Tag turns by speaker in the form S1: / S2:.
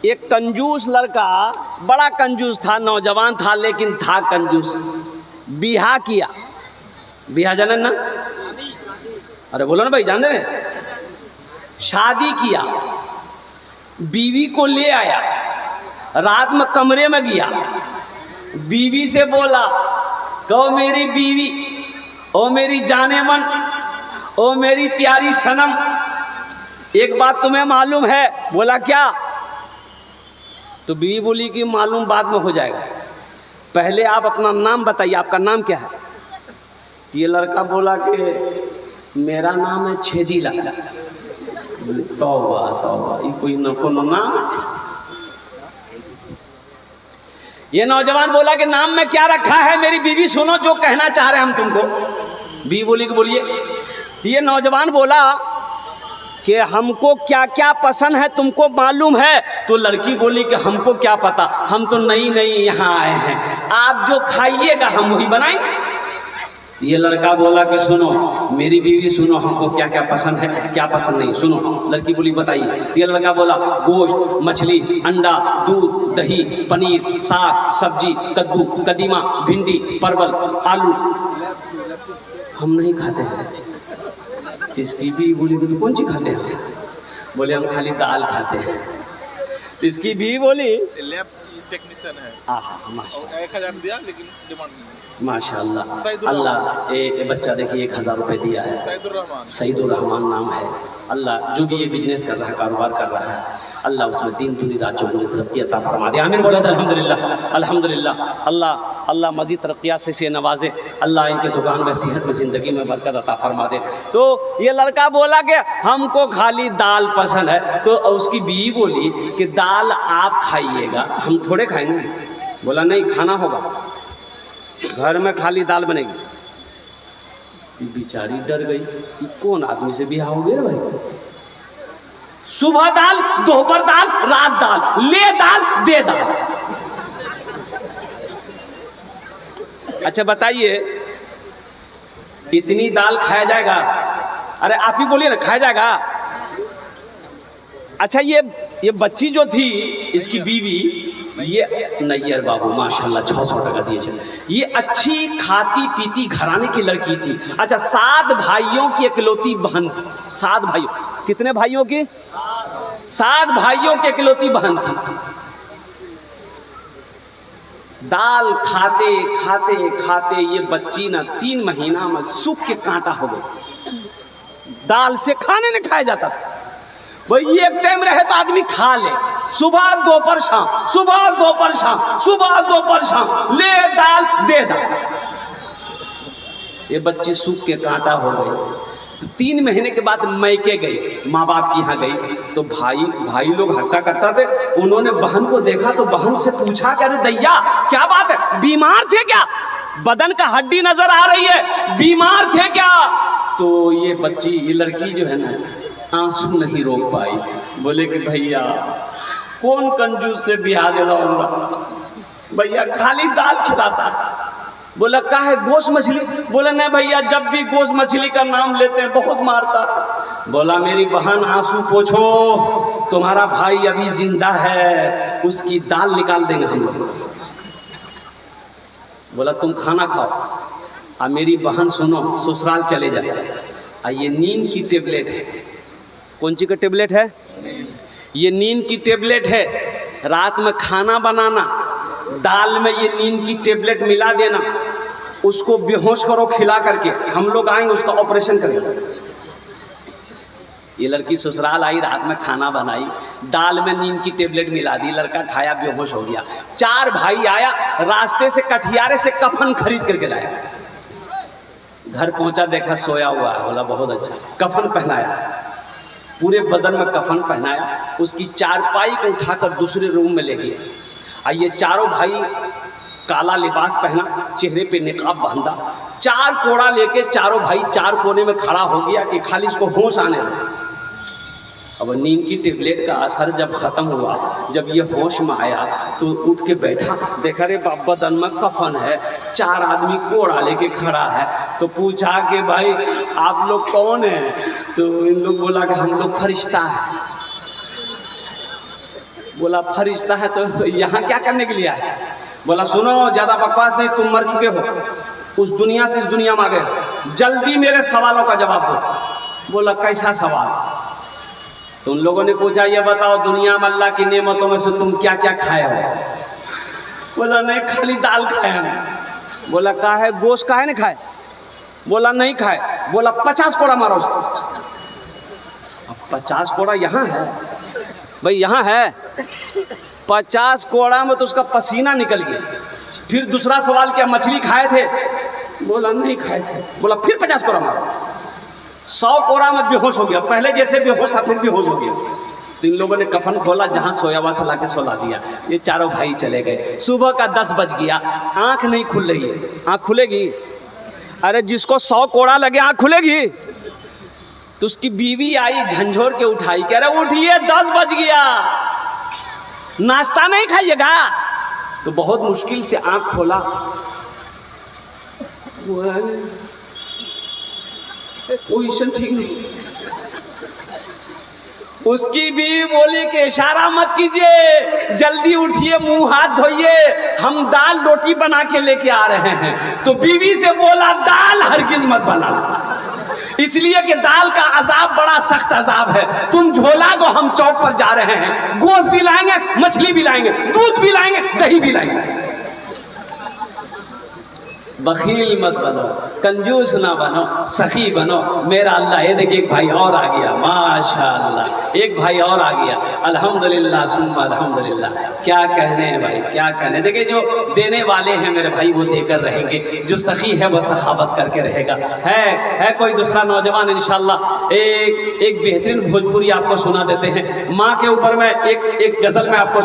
S1: एक कंजूस लड़का, बड़ा कंजूस था, नौजवान था लेकिन था कंजूस। बिहा किया, बिहा जाने ना, अरे बोलो ना भाई, जान रहे? शादी किया, बीवी को ले आया, रात में कमरे में गया, बीवी से बोला, कहो मेरी बीवी, ओ मेरी जाने मन, ओ मेरी प्यारी सनम, एक बात तुम्हें मालूम है? बोला क्या? तो बीवी बोली कि मालूम बाद में हो जाएगा, पहले आप अपना नाम बताइए, आपका नाम क्या है? ये लड़का बोला कि मेरा नाम है छेदीलाल। तौबा तौबा, ये कोई न कोनो नाम। ये नौजवान बोला कि नाम में क्या रखा है मेरी बीवी, सुनो जो कहना चाह रहे हैं हम तुमको। बीवी बोली कि बोलिए। ये नौजवान बोला कि हमको क्या क्या पसंद है तुमको मालूम है? तो लड़की बोली कि हमको क्या पता, हम तो नई नई यहाँ आए हैं, आप जो खाइएगा हम वही बनाएंगे। ये लड़का बोला कि सुनो मेरी बीवी, सुनो हमको क्या क्या पसंद है क्या पसंद नहीं, सुनो। लड़की बोली बताइए। ये लड़का बोला गोश्त, मछली, अंडा, दूध, दही, पनीर, साग, सब्जी, कद्दू, कदीमा, भिंडी, परवल, आलू हम नहीं खाते हैं। इसकी बीवी बोली कि तो कौन सी खाते हैं? बोले हम खाली दाल खाते हैं। इसकी बीवी बोली
S2: लैब टेक्नीशियन है।
S1: माशाल्लाह,
S2: 1000 दिया लेकिन डिमांड नहीं।
S1: माशाल्लाह। अल्लाह ये बच्चा देखिए 1000 रुपये दिया है। सईदुर रहमान नाम है। अल्लाह जो भी ये बिजनेस कर रहा है, कारोबार कर रहा है, अल्लाह उसमें दिन दुनी रात चौगुनी तरक्की अता फरमा दे। आमीन बोला था अल्हम्दुलिल्लाह, अल्हम्दुलिल्लाह। अल्लाह अल्लाह मज़ीद तरक्कियात से नवाजे, अल्लाह इनके दुकान में सेहत में ज़िंदगी में बरकत अता फरमा दे। तो ये लड़का बोला कि हमको खाली दाल पसंद है। तो उसकी बीवी बोली कि दाल आप खाइएगा, हम थोड़े खाएंगे। बोला नहीं, खाना होगा, घर में खाली दाल बनेगी। तो बेचारी डर गई कि कौन आदमी से बिहार हो गया भाई, सुबह दाल, दोपहर दाल, रात दाल, ले दाल दे दाल। अच्छा बताइए इतनी दाल खाया जाएगा? अरे आप ही बोलिए ना, खाया जाएगा? अच्छा ये बच्ची जो थी इसकी बीवी, ये नैयर बाबू माशाल्लाह 600 टका दिए चले, ये अच्छी खाती पीती घराने की लड़की थी। अच्छा 7 भाइयों की इकलौती बहन थी। 7 भाइयों, कितने भाइयों की? 7 भाइयों की इकलौती बहन थी। दाल खाते खाते खाते ये बच्ची ना 3 महीना में सूख के कांटा हो गई। दाल से खाने नहीं खाया जाता था भाई, एक टाइम रहे तो आदमी खा ले, सुबह दोपहर शाम, सुबह दोपहर शाम, सुबह दोपहर शाम, ले दाल दे दाल। ये बच्ची सूख के कांटा हो गई। तो 3 महीने के बाद मैके गई, माँ बाप के यहाँ गई। तो भाई लोग हट्टा कट्टा थे, उन्होंने बहन को देखा तो बहन से पूछा कि अरे दैया क्या बात है, बीमार थे क्या? बदन का हड्डी नजर आ रही है, बीमार थे क्या? तो ये बच्ची, ये लड़की जो है ना, आंसू नहीं रोक पाई। बोले कि भैया कौन कंजूस से बिहा दे रहा, भैया खाली दाल खिलाता। बोला का है, गोश्त मछली? बोला नहीं भैया, जब भी गोश्त मछली का नाम लेते हैं बहुत मारता। बोला मेरी बहन आंसू पोछो, तुम्हारा भाई अभी जिंदा है, उसकी दाल निकाल देंगे हम लोग। बोला तुम खाना खाओ और मेरी बहन सुनो, ससुराल चले जाए। ये नींद की टेबलेट है। कौन सी का टेबलेट है? ये नींद की टेबलेट है। रात में खाना बनाना, दाल में ये नींद की टेबलेट मिला देना, उसको बेहोश करो खिला करके, हम लोग आएंगे उसका ऑपरेशन करेंगे। ये लड़की ससुराल आई, रात में खाना बनाई, दाल में नींद की टेबलेट मिला दी, लड़का खाया बेहोश हो गया। 4 भाई आया, रास्ते से कठियारे से कफन खरीद करके लाया। घर पहुंचा, देखा सोया हुआ है। बोला बहुत अच्छा। कफन पहनाया, पूरे बदन में कफन पहनाया, उसकी चारपाई को उठाकर दूसरे रूम में ले गए। ये चारों भाई काला लिबास पहना, चेहरे पे निकाब बांधा, 4 कोड़ा लेके चारों भाई 4 कोने में खड़ा हो गया कि खाली इसको होश आने लगे। अब नींद की टेबलेट का असर जब ख़त्म हुआ, जब ये होश में आया तो उठ के बैठा, देखा रे बदन में कफन है, 4 आदमी कोड़ा लेके खड़ा है। तो पूछा कि भाई आप लोग कौन हैं? तो इन लोग बोला कि हम लोग फरिश्ता है। बोला फरिश्ता है तो यहाँ क्या करने के लिए आया? बोला सुनो, ज़्यादा बकवास नहीं, तुम मर चुके हो, उस दुनिया से इस दुनिया में आ गए, जल्दी मेरे सवालों का जवाब दो। बोला कैसा सवाल? तो उन लोगों ने पूछा ये बताओ दुनिया में अल्लाह की नेमतों में से तुम क्या क्या खाए हो? बोला नहीं, खाली दाल खाए हैं। बोला का है, गोश्त का है ना खाए? बोला नहीं खाए। बोला 50 कोड़ा मारो उसको। अब 50 कोड़ा यहाँ है भाई, यहाँ है 50 कोड़ा में तो उसका पसीना निकल गया। फिर दूसरा सवाल क्या, मछली खाए थे? बोला नहीं खाए थे। बोला फिर 50 कोड़ा मारो। 100 कोड़ा में बेहोश हो गया, पहले जैसे बेहोश था फिर बेहोश हो गया। तो इन लोगों ने कफन खोला, जहाँ सोया हुआ था लाके सोला दिया। ये चारों भाई चले गए। सुबह का 10 बज गया, आँख नहीं खुल रही है। आँख खुलेगी? अरे जिसको 100 कोड़ा लगे आँख खुलेगी? तो उसकी बीवी आई, झंझोर के उठाई, कह रहे उठिए 10 बज गया, नाश्ता नहीं खाइएगा? तो बहुत मुश्किल से आँख खोला, पोजीशन ठीक नहीं। उसकी बीवी बोली कि इशारा मत कीजिए, जल्दी उठिए, मुंह हाथ धोइए, हम दाल रोटी बना के लेके आ रहे हैं। तो बीवी से बोला दाल हरगिज मत बनाना, इसलिए कि दाल का अजाब बड़ा सख्त अजाब है। तुम झोला को, हम चौक पर जा रहे हैं, गोश्त भी लाएंगे, मछली भी लाएंगे, दूध भी लाएंगे, दही भी लाएंगे। बखील मत बनो, कंजूस ना बनो, सखी बनो। मेरा अल्लाह, ये देखिए एक भाई और आ गया, माशाअल्लाह, एक भाई और आ गया। अल्हम्दुलिल्लाह सुम्मा अल्हम्दुलिल्लाह। क्या कहने हैं भाई, क्या कहने। देखिए जो देने वाले हैं मेरे भाई वो देकर रहेंगे, जो सखी है वो सखावत करके रहेगा। है कोई दूसरा नौजवान? इंशाअल्लाह एक बेहतरीन भोजपुरी आपको सुना देते हैं। माँ के ऊपर में एक गज़ल में आपको